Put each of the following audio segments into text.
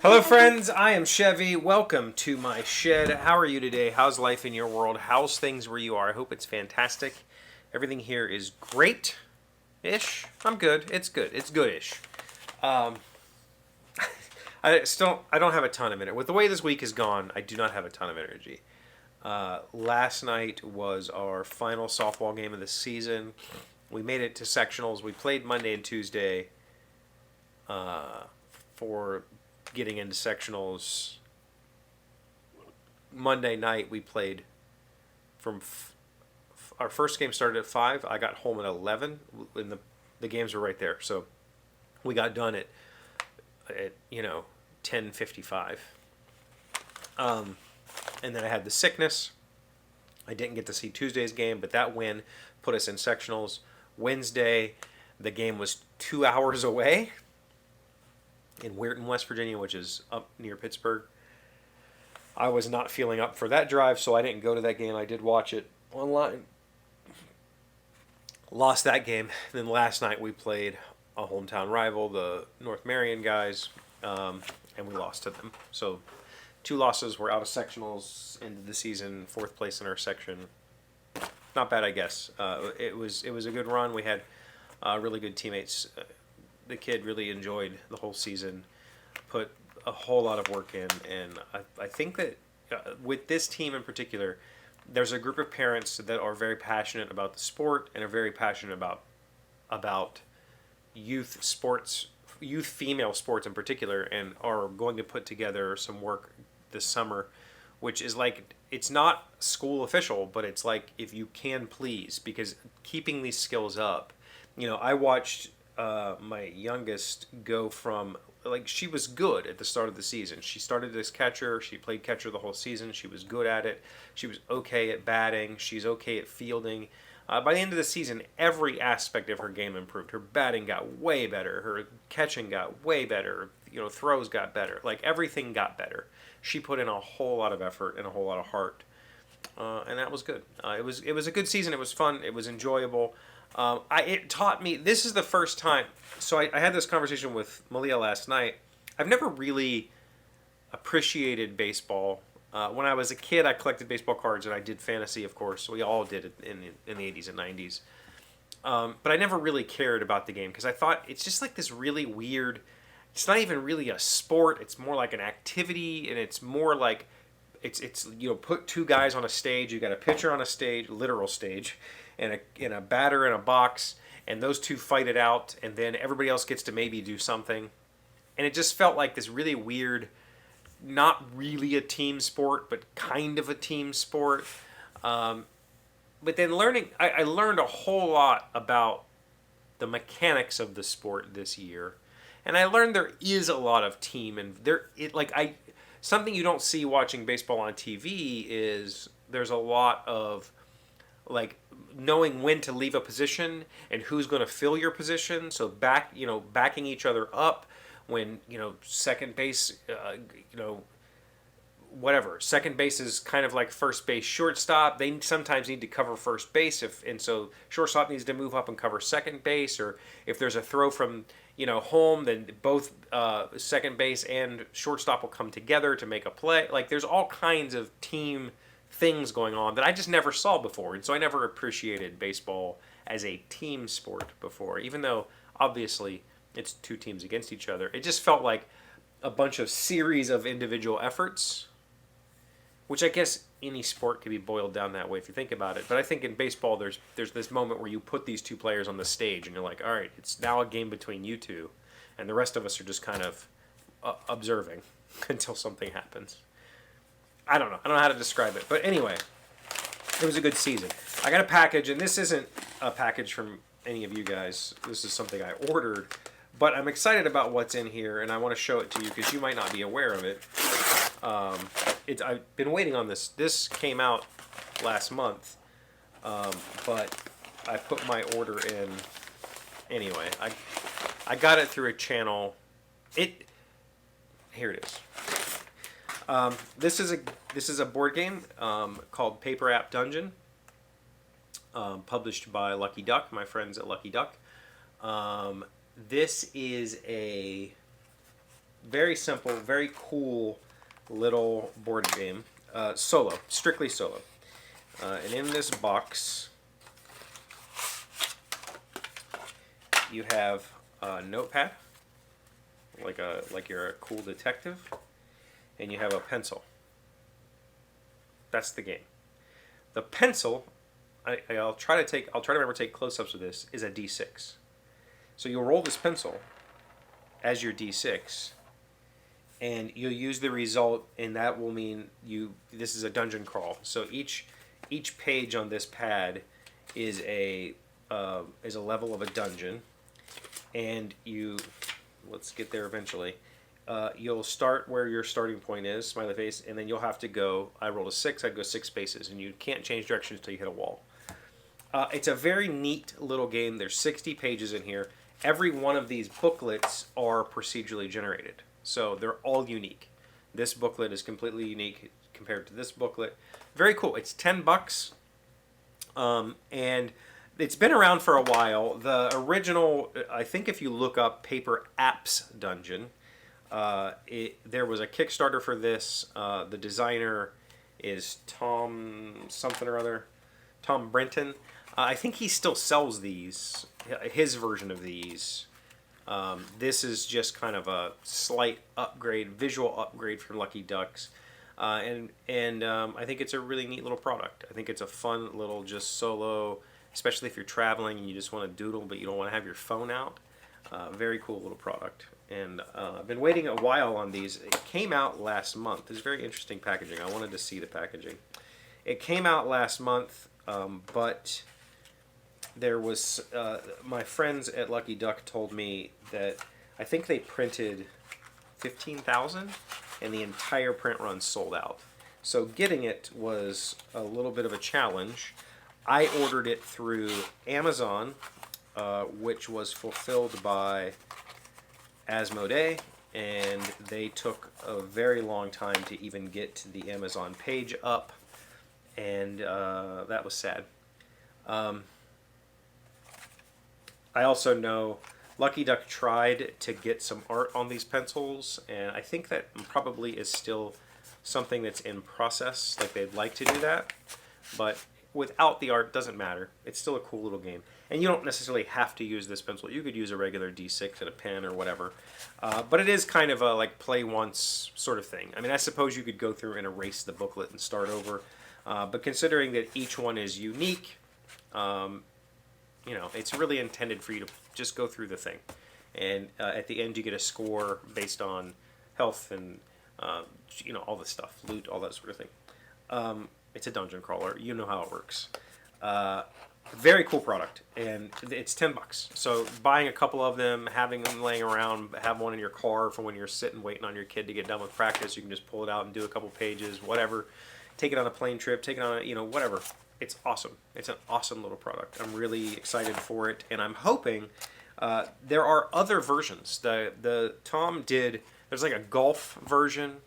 Hello, friends. I am Chevee. Welcome to my shed. How are you today? How's life in your world? How's things where you are? I hope it's fantastic. Everything here is great-ish. I'm good. It's good. It's good-ish. I don't have a ton of energy. With the way this week has gone, I do not have a ton of energy. Last night was our final softball game of the season. We made it to sectionals. We played Monday and Tuesday for getting into sectionals. Monday night we played from our first game started at 5. I got home at 11, and the games were right there. So we got done at 10:55. And then I had the sickness. I didn't get to see Tuesday's game, but that win put us in sectionals. Wednesday, the game was 2 hours away in Weirton, West Virginia, which is up near Pittsburgh. I was not feeling up for that drive, so I didn't go to that game. I did watch it online. Lost that game. Then last night we played a hometown rival, the North Marion guys, and we lost to them. So 2 losses. We're out of sectionals, end of the season, 4th place in our section. Not bad, I guess. It was a good run. We had really good teammates. The kid really enjoyed the whole season, put a whole lot of work in, and I think that with this team in particular, there's a group of parents that are very passionate about the sport and are very passionate about youth sports, youth female sports in particular, and are going to put together some work this summer, which is like, it's not school official, but it's like, if you can please, because keeping these skills up, I watched my youngest go from, like, she was good at the start of the season. She started as catcher. She played catcher the whole season. She was good at it. She was okay at batting. She's okay at fielding. By the end of the season, every aspect of her game improved. Her batting got way better. Her catching got way better. Throws got better. Like, everything got better. She put in a whole lot of effort and a whole lot of heart, and that was good. It was a good season. It was fun. It was enjoyable. It taught me, this is the first time, so I had this conversation with Malia last night. I've never really appreciated baseball. When I was a kid, I collected baseball cards, and I did fantasy, of course. We all did it in the 80s and 90s. But I never really cared about the game, because I thought it's just like this really weird, it's not even really a sport, it's more like an activity, and it's more like, it's put 2 guys on a stage, you got a pitcher on a stage, literal stage, and a batter in a box, and those 2 fight it out, and then everybody else gets to maybe do something. And it just felt like this really weird, not really a team sport, but kind of a team sport. But then I learned a whole lot about the mechanics of the sport this year. And I learned there is a lot of team, and something you don't see watching baseball on TV is there's a lot of, like, knowing when to leave a position and who's going to fill your position. So backing each other up when, second base, whatever. Second base is kind of like first base, shortstop. They sometimes need to cover first base, and so shortstop needs to move up and cover second base. Or if there's a throw from home, then both second base and shortstop will come together to make a play. Like, there's all kinds of team things going on that I just never saw before, and so I never appreciated baseball as a team sport before, even though obviously it's 2 teams against each other. It just felt like a bunch of series of individual efforts, which I guess any sport could be boiled down that way if you think about it. But I think in baseball there's this moment where you put these 2 players on the stage and you're like, all right, it's now a game between you 2, and the rest of us are just kind of observing until something happens. I don't know how to describe it. But anyway, it was a good season. I got a package, and this isn't a package from any of you guys. This is something I ordered. But I'm excited about what's in here, and I want to show it to you because you might not be aware of it. I've been waiting on this. This came out last month, but I put my order in anyway. I got it through a channel. Here it is. This is a board game called Paper App Dungeon, published by Lucky Duck, my friends at Lucky Duck. This is a Very simple, very cool little board game. Solo, strictly solo. And in this box, you have a notepad, like you're a cool detective, and you have a pencil. That's the game. The pencil, I'll try to remember to take close-ups of this, is a D6. So you'll roll this pencil as your D6, and you'll use the result, and that will mean this is a dungeon crawl. So each page on this pad is a level of a dungeon, and let's get there eventually. You'll start where your starting point is, smiley face, and then you'll have to go. I rolled a 6. I'd go 6 spaces, and you can't change directions until you hit a wall. It's a very neat little game. There's 60 pages in here. Every one of these booklets are procedurally generated, so they're all unique. This booklet is completely unique compared to this booklet. Very cool. It's $10, and it's been around for a while. The original, I think, if you look up Paper Apps Dungeon, there was a Kickstarter for this. The designer is Tom something or other, Tom Brenton. I think he still sells these, his version of these. This is just kind of a slight upgrade, visual upgrade for Lucky Ducks. And I think it's a really neat little product. I think it's a fun little just solo, especially if you're traveling and you just want to doodle but you don't want to have your phone out. Very cool little product. And I've been waiting a while on these. It came out last month. It's very interesting packaging. I wanted to see the packaging. It came out last month, but there was my friends at Lucky Duck told me that I think they printed 15,000 and the entire print run sold out. So getting it was a little bit of a challenge. I ordered it through Amazon, which was fulfilled by Asmodee, and they took a very long time to even get the Amazon page up, and that was sad. I also know Lucky Duck tried to get some art on these pencils, and I think that probably is still something that's in process. Like, they'd like to do that, but without the art, doesn't matter. It's still a cool little game. And you don't necessarily have to use this pencil. You could use a regular D6 and a pen or whatever. But it is kind of a like play once sort of thing. I mean, I suppose you could go through and erase the booklet and start over. But considering that each one is unique, you know, it's really intended for you to just go through the thing. And at the end, you get a score based on health and, you know, all this stuff, loot, all that sort of thing. It's a dungeon crawler. You know how it works. Very cool product, and it's $10. So buying a couple of them, having them laying around, have one in your car for when you're sitting waiting on your kid to get done with practice. You can just pull it out and do a couple pages, whatever. Take it on a plane trip, take it on a, you know, whatever. It's awesome. It's an awesome little product. I'm really excited for it, and I'm hoping there are other versions. The Tom did. There's like a golf version.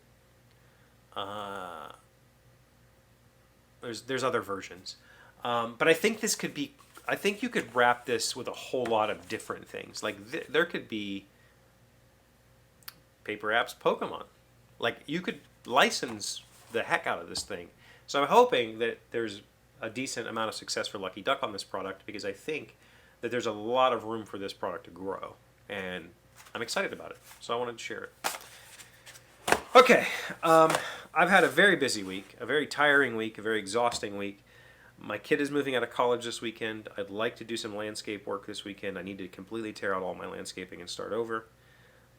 There's other versions. But I think this could be, I think you could wrap this with a whole lot of different things. Like, there could be Paper Apps Pokemon. Like, you could license the heck out of this thing. So I'm hoping that there's a decent amount of success for Lucky Duck on this product, because I think that there's a lot of room for this product to grow. And I'm excited about it. So I wanted to share it. Okay. I've had a very busy week, a very tiring week, a very exhausting week. My kid is moving out of college this weekend. I'd like to do some landscape work this weekend. I need to completely tear out all my landscaping and start over.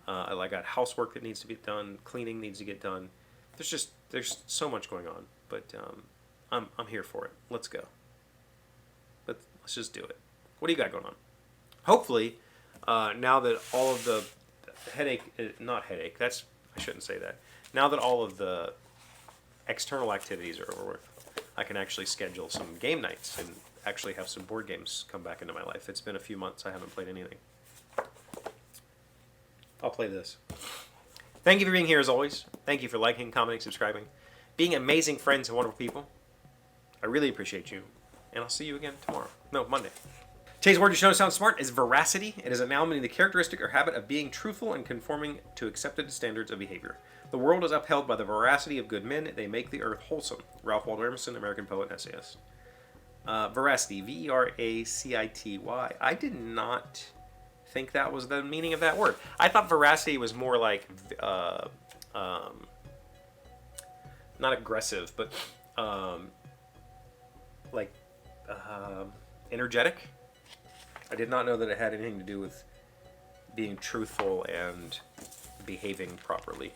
I got housework that needs to be done. Cleaning needs to get done. There's so much going on, but I'm here for it. Let's go. Let's just do it. What do you got going on? Hopefully, now that all of the not headache. I shouldn't say that. Now that all of the external activities are over with, I can actually schedule some game nights and actually have some board games come back into my life. It's been a few months. I haven't played anything. I'll play this. Thank you for being here as always. Thank you for liking, commenting, subscribing, being amazing friends and wonderful people. I really appreciate you. And I'll see you again tomorrow. No, Monday. Today's word to show sound smart is veracity. It is a noun meaning the characteristic or habit of being truthful and conforming to accepted standards of behavior. The world is upheld by the veracity of good men. They make the earth wholesome. Ralph Waldo Emerson, American poet and essayist. Veracity, Veracity. I did not think that was the meaning of that word. I thought veracity was more like, not aggressive, but like energetic. I did not know that it had anything to do with being truthful and behaving properly.